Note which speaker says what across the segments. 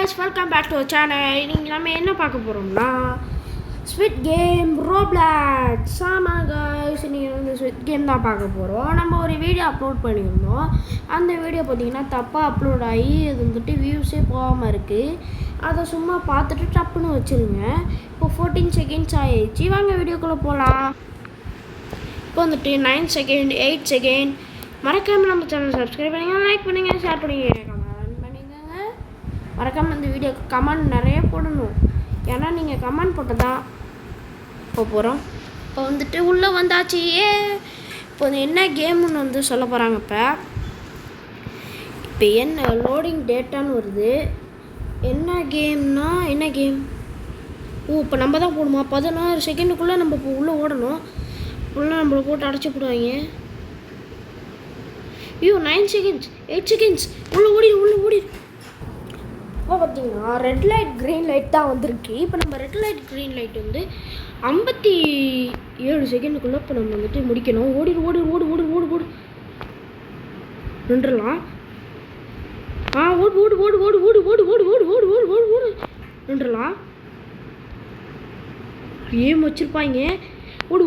Speaker 1: guys, welcome back to our channel. இன்னைக்கு நம்ம என்ன பார்க்க போறோம்னா ஸ்விட் கேம் ரோப்ளாக்ஸ். ஆமா guys, இன்னைக்கு வந்து ஸ்விட் கேம் தான் பார்க்க போறோம். நம்ம ஒரு வீடியோ அப்லோட் பண்ணியிருந்தோம். அந்த வீடியோ பார்த்தீங்கன்னா தப்பாக அப்லோட் ஆகி அது வந்துட்டு வியூஸே போகாமல் இருக்குது. அதை சும்மா பார்த்துட்டு டப்புன்னு வச்சுருங்க. இப்போ 14 செகண்ட்ஸ் ஆயிடுச்சு. வாங்க வீடியோக்குள்ளே போகலாம். இப்போ வந்துட்டு 9 செகண்ட் 8 செகண்ட். மறக்காமல் நம்ம சேனல் சப்ஸ்கிரைப் பண்ணுங்கள், லைக் பண்ணுங்கள், ஷேர் பண்ணுங்கள், கமெண்ட் பண்ணிக்கோங்க. மறக்காமல் இந்த வீடியோக்கு கமெண்ட் நிறைய போடணும். ஏன்னா நீங்கள் கமெண்ட் போட்டால் தான் போகிறோம். இப்போ வந்துட்டு உள்ளே வந்தாச்சு. இப்போ வந்து என்ன கேம்னு வந்து சொல்ல போகிறாங்க. இப்போ என்ன லோடிங் டேட்டான்னு வருது. என்ன கேம்னா என்ன கேம்? இப்போ நம்ம தான் போடணுமா? 16 செகண்டுக்குள்ளே நம்ம இப்போ உள்ளே ஓடணும். உள்ளே நம்மளை போட்டு அடைச்சி போடுவாங்க. ஐயோ 9 செகண்ட்ஸ் 8 செகண்ட்ஸ். உள்ளே ஓடிடு. இப்போ பார்த்தீங்கன்னா ரெட் லைட் க்ரீன் லைட் தான் வந்திருக்கு. இப்போ நம்ம ரெட் லைட் க்ரீன் லைட் வந்து 57 செகண்டுக்குள்ளே இப்போ நம்ம வந்துட்டு முடிக்கணும். ஓடு நின்றுலாம். ஓடு நின்றுலாம். ஏம் வச்சுருப்பாங்க. ஓடு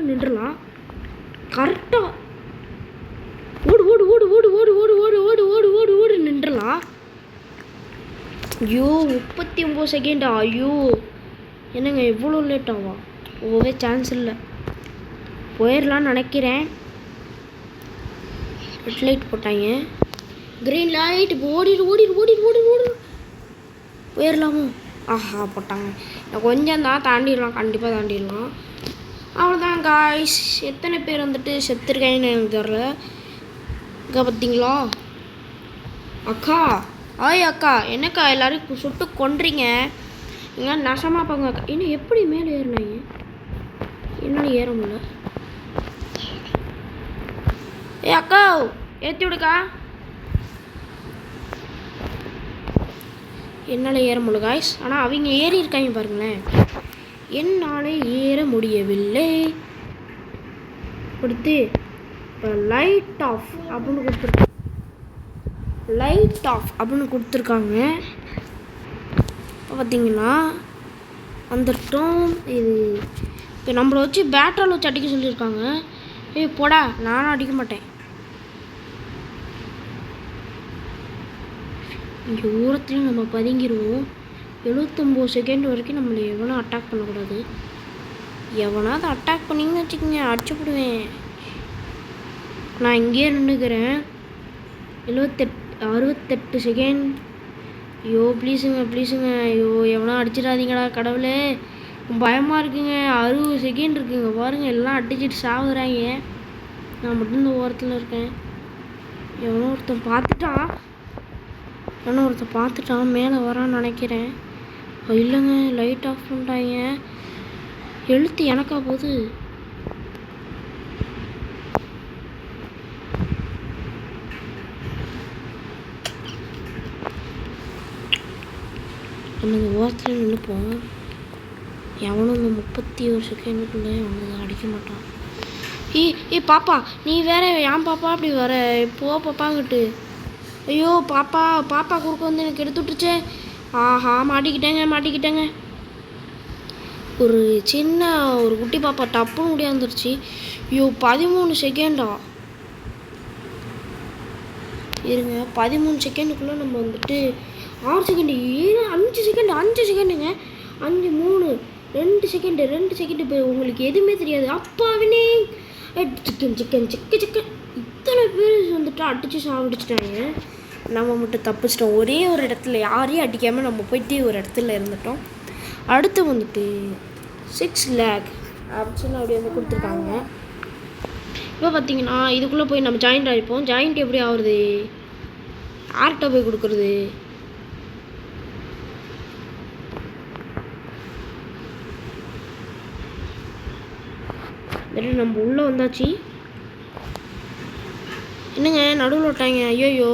Speaker 1: நின்றுலாம். கரெக்டாக ஓடு நின்றுலாம். ஐயோ 39 செகண்டா? ஐயோ என்னங்க எவ்வளோ லேட் ஆகும்? போகவே சான்ஸ் இல்லை. போயிடலான்னு நினைக்கிறேன். ரெட் லைட் போட்டாங்க, க்ரீன் லைட். இப்போ ஓடிடு. போயிடலாமோ? ஆஹா போட்டாங்க. கொஞ்சம் தான் தாண்டிடலாம், கண்டிப்பாக தாண்டிடலாம். அவ்வளோதான் காய்ஸ். எத்தனை பேர் வந்துட்டு செத்துருக்காங்கன்னு எனக்கு தெரியல. இங்கே பார்த்தீங்களா அக்கா? அக்கா என்னக்கா எல்லோரும் சுட்டு கொன்றீங்க? இங்கே நசமாக பாங்க அக்கா. இன்னும் எப்படி மேலே ஏறினாங்க? என்னால் ஏற முடியல. அக்கா ஏற்றி விடுக்கா. என்னால் ஏற முடியல காய்ஸ். ஆனால் அவங்க ஏறி இருக்காங்க பாருங்களேன். என்னால் ஏற முடியவில்லை. கொடுத்து இப்போ லைட் ஆஃப் அப்படின்னு கொடுத்துருக்காங்க. இப்போ பார்த்தீங்கன்னா வந்துட்டோம். இது இப்போ நம்மளை வச்சு பேட்டரால் வச்சு அடிக்க சொல்லியிருக்காங்க. போடா, நானும் அடிக்க மாட்டேன். இங்கே ஓரத்துலையும் நம்ம பதுங்கிடுவோம். 79 செகண்ட் வரைக்கும் நம்மளை எவனும் அட்டாக் பண்ணக்கூடாது. எவனாவது அட்டாக் பண்ணிங்கன்னு வச்சுக்கோங்க, அடிச்சு போடுவேன். நான் இங்கேயே நின்றுக்கிறேன். 68 செகண்ட். ஐயோ ப்ளீஸுங்க. ஐயோ எவனா அடிச்சிடாதீங்கடா கடவுளே, பயமாக இருக்குங்க. 60 செகண்ட் இருக்குங்க பாருங்கள். எல்லாம் அடிச்சுட்டு சாகுறாங்க. நான் மட்டும் இந்த ஓரத்தில் இருக்கேன். எவனோ ஒருத்தன் பார்த்துட்டான். மேலே வரான்னு நினைக்கிறேன். இல்லைங்க, லைட் ஆஃப் பண்ணிட்டாங்க. எழுத்து எனக்கா போகுது? நம்ம இந்த ஓரத்தில் நின்றுப்போம். எவனும் இந்த 31 செகண்டுக்குள்ளே அவனுக்கு அடிக்க மாட்டான். பாப்பா நீ வேற ஏன் பாப்பா அப்படி வர? பாப்பாங்கிட்டு. ஐயோ பாப்பா குறுக்க வந்து எனக்கு எடுத்து விட்டுருச்சே. ஆஹா மாட்டிக்கிட்டேங்க. ஒரு குட்டி பாப்பா டப்புன்னு முடியாந்துருச்சு. ஐயோ 13 செகண்டா? இருங்க, 13 செகண்டுக்குள்ளே நம்ம வந்துட்டு 6 செகண்டு 5 செகண்டுங்க. 5 3 2 செகண்டு. இப்போ உங்களுக்கு எதுவுமே தெரியாது. அப்பாவினே சிக்கன் இத்தனை பேர் வந்துட்டு அடித்து சாப்பிடிச்சிட்டாங்க. நம்ம மட்டும் தப்பிச்சிட்டோம். ஒரே ஒரு இடத்துல யாரையும் அடிக்காமல் நம்ம போயிட்டு ஒரு இடத்துல இருந்துட்டோம். அடுத்து வந்துட்டு 6 லேக் ஆப்ஷன் அப்படி வந்து கொடுத்துருக்காங்க. இப்போ பார்த்தீங்கன்னா இதுக்குள்ளே போய் நம்ம ஜாயிண்ட் ஆகிப்போம். ஜாயிண்ட் எப்படி ஆகுறது? ஆர்ட்டை போய் கொடுக்குறது. நம்ம உள்ளே வந்தாச்சு. என்னங்க நடுவில் விட்டாங்க? ஐயோயோ.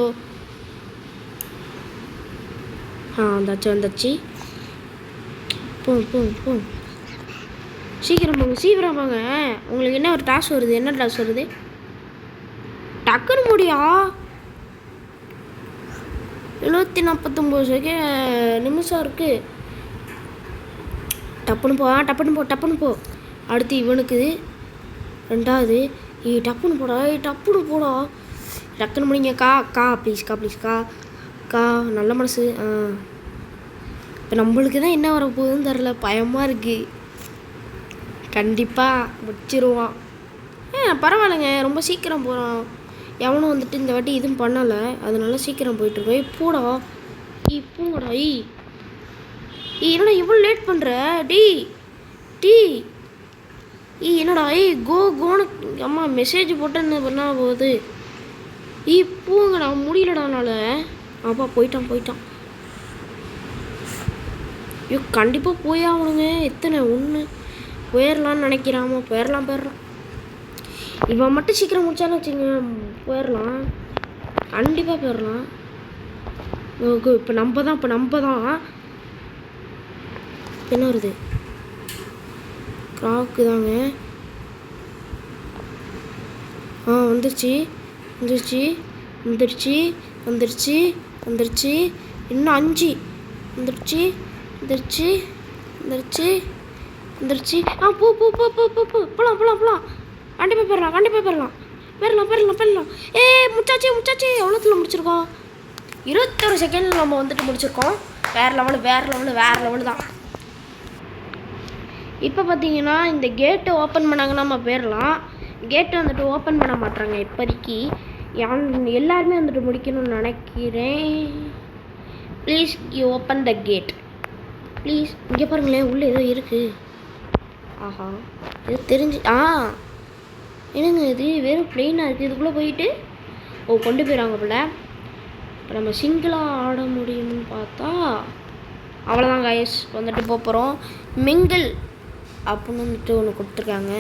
Speaker 1: வந்தாச்சு. போ சீக்கிரம் போங்க. உங்களுக்கு என்ன ஒரு டாஸ்க் வருது? என்ன டாஸ்க் வருது? டக்குன்னு முடியா? 749 நிமிஷம் இருக்குது. டப்புன்னு போ. அடுத்து இவனுக்கு 2வது. டப்புன்னு போடா. டக்குன்னு முடிங்க. ப்ளீஸ் கா நல்ல மனசு. இப்போ நம்மளுக்கு தான் என்ன வர போகுதுன்னு தெரில, பயமாக இருக்குது. கண்டிப்பாக முடிச்சிருவான். பரவாயில்லைங்க, ரொம்ப சீக்கிரம் போகிறான். எவனும் வந்துட்டு இந்த வாட்டி எதுவும் பண்ணலை, அதனால சீக்கிரம் போயிட்டுருக்கோம். போங்கடா. என்னடா இவ்வளோ லேட் பண்ணுற? என்னடா கோன்னு அம்மா மெசேஜ் போட்டு என்ன பண்ணா போகுது? போங்கடா, முடியலடானால. அப்பா போயிட்டான். கண்டிப்பாக போய் ஆகணுங்க. எத்தனை 1 போயிடலான்னு நினைக்கிறாமா. போயிடலாம். இவன் மட்டும் சீக்கிரம் முடிச்சான்னு வச்சுங்க, போயிடலாம். கண்டிப்பாக போயிடலாம். ஓகே, இப்போ நம்ம தான் என்ன வருது? கிராக்கு தாங்க. வந்துருச்சு. இன்னும் 5 வந்துருச்சு. போலாம். கண்டிப்பாக போயிடலாம். முச்சாச்சு. எவ்வளோத்துல முடிச்சிருக்கோம்? 21 செகண்டில் நம்ம வந்துட்டு முடிச்சிருக்கோம். வேறு லெவலு தான். இப்போ பார்த்தீங்கன்னா இந்த கேட்டை ஓப்பன் பண்ணாங்கன்னா நம்ம போயிடலாம். கேட்டை வந்துட்டு ஓப்பன் பண்ண மாட்டாங்க இப்போதைக்கு. எல்லாருமே வந்துட்டு முடிக்கணும்னு நினைக்கிறேன். Please open the gate please. இங்கே பாருங்களேன், உள்ளே ஏதோ இருக்குது. ஆஹா, இது தெரிஞ்சு என்னங்க இது வெறும் பிளெயினாக இருக்குது. இதுக்குள்ளே போயிட்டு கொண்டு போயிடுறாங்க போல. இப்போ நம்ம சிங்கிளாக ஆட முடியும்னு பார்த்தா அவ்வளோதான் கைஸ். வந்துட்டு போகிறோம். மிங்கிள் அப்படின்னு வந்துட்டு ஒன்று கொடுத்துருக்காங்க.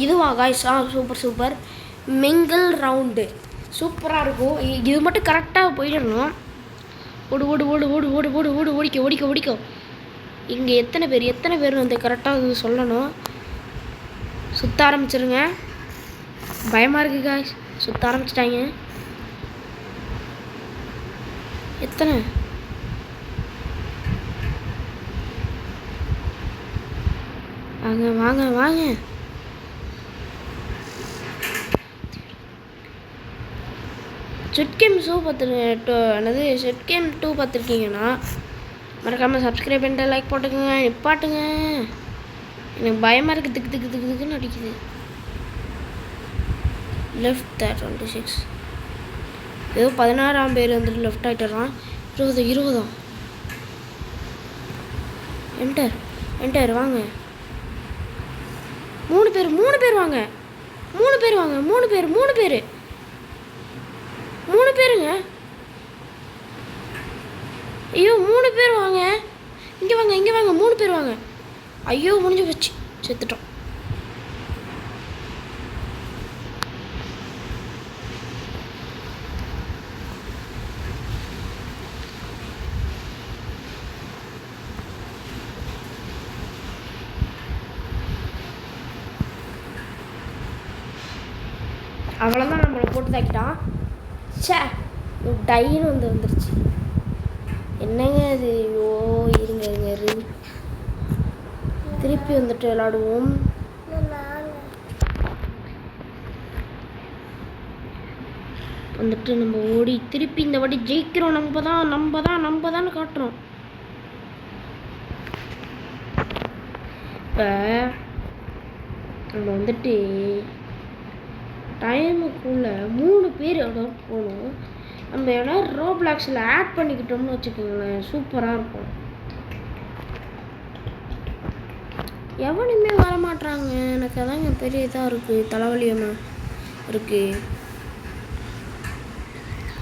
Speaker 1: இதுவா கைஸ்? சூப்பர். மிங்கிள் ரவுண்டு சூப்பராக இருக்கும். இது மட்டும் கரெக்டாக போயிடணும். ஓடு ஓடிக்கோ. இங்கே எத்தனை பேர் வந்து கரெக்டாக சொல்லணும். சுற்ற ஆரம்பிச்சிருங்க. பயமாக இருக்குது காய்ஸ். சுற்ற ஆரம்பிச்சிட்டாங்க. எத்தனை? வாங்க. ஸ்குவிட் கேம் 2 பார்த்துருக்கீங்கன்னா மறக்காமல் சப்ஸ்கிரைப் பண்ணிட்டு லைக் போட்டுக்கோங்க. நிப்பாட்டுங்க, எனக்கு பயமாக இருக்குது. திக்குன்னு அடிக்குது. லெஃப்ட் 26 ஏதோ 16ஆம் பேர் வந்துட்டு லெஃப்ட் ஆகிட்டுறான். 20 என்டர் வாங்க. 3 பேர் வாங்க. 3 பேருங்க. ஐயோ 3 பேர் வாங்க. இங்கே வாங்க 3 பேர் வாங்க. ஐயோ முடிஞ்சு வச்சு செத்துட்டோம். அவ்வளோதான், நம்மளை போட்டு தாக்கிட்டான். டைன்னு வந்துருச்சு. என்னங்க அது? இருங்க திருப்பி வந்துட்டு விளாடுவோம். வந்துட்டு நம்ம ஓடி திருப்பி இந்த வாட்டி ஜெயிக்கிறோம். நம்ம தான் காட்டுறோம். இப்போ நம்ம வந்துட்டு டைமுக்குள்ளே 3 பேர் போகணும். நம்ம எவ்வளோ ரோப்ளாக்ஸில் ஆட் பண்ணிக்கிட்டோம்னு வச்சுக்கோங்களேன், சூப்பராக இருக்கும். எவனுமே வரமாட்டாங்க. எனக்கு அதாங்க பெரிய இதாக இருக்குது, தலைவலியமாக இருக்குது.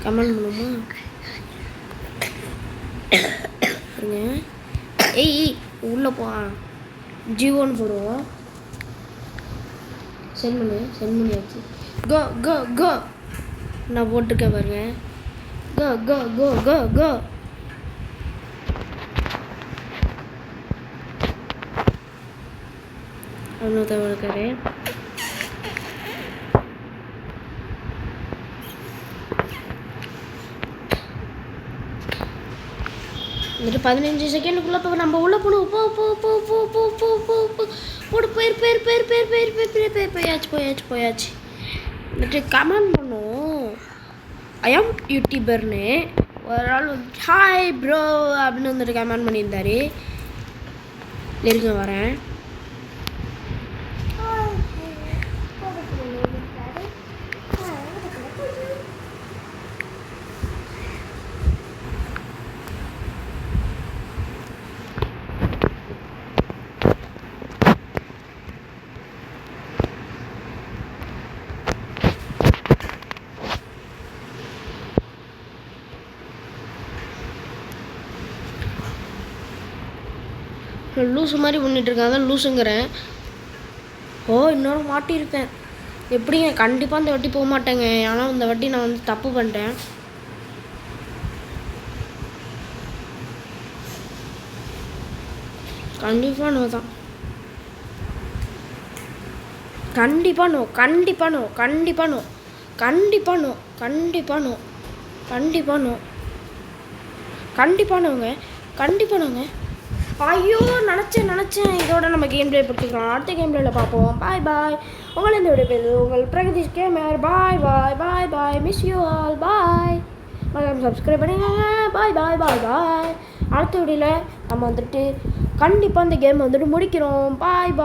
Speaker 1: கமெண்ட் பண்ணுமா? ஏய் உள்ளே போ. ஜியோன்னு போடுவோம். சென்ட் பண்ணியாச்சு. கோ நான் போட்டிருக்கேன் பாருங்க. கோ ஒன்றும் தவிர இருக்காரு. வந்துட்டு 15 செகண்டுக்குள்ளே இப்போ நம்ம உள்ளே போகணும். போ போ போ போ போ போ போ போ போடு போயாச்சு. வந்துட்டு கமெண்ட் பண்ணும் ஐஎம் யூடியூபர்னு ஒரு ஆள் வந்து ஹாய் ப்ரோ அப்படின்னு வந்துட்டு கமெண்ட் பண்ணியிருந்தாரு. இருங்க வரேன். லூஸு மாதிரி பண்ணிகிட்ருக்கேன், அதான் லூஸுங்கிறேன். இன்னொரு மாட்டியிருப்பேன். எப்படிங்க கண்டிப்பாக இந்த வாட்டி போக மாட்டேங்க. ஆனால் இந்த வாட்டி நான் வந்து தப்பு பண்ணிட்டேன். கண்டிப்பாக நோ தான். கண்டிப்பாக நோங்க. ஐயோ நினச்சேன். இதோட நம்ம கேம் ப்ளே பிடிச்சிக்கலாம். அடுத்த கேம் ப்ளேல பார்ப்போம். பாய். உங்களை இந்த வீடியோ பேர் உங்கள் Pragatheesh gamer. Bye. Miss you all. Bye. Subscribe பண்ணிக்கோங்க. பாய். அடுத்த வீடியோவில் நம்ம வந்துட்டு கண்டிப்பாக இந்த கேம் வந்துட்டு முடிக்கிறோம். பாய்.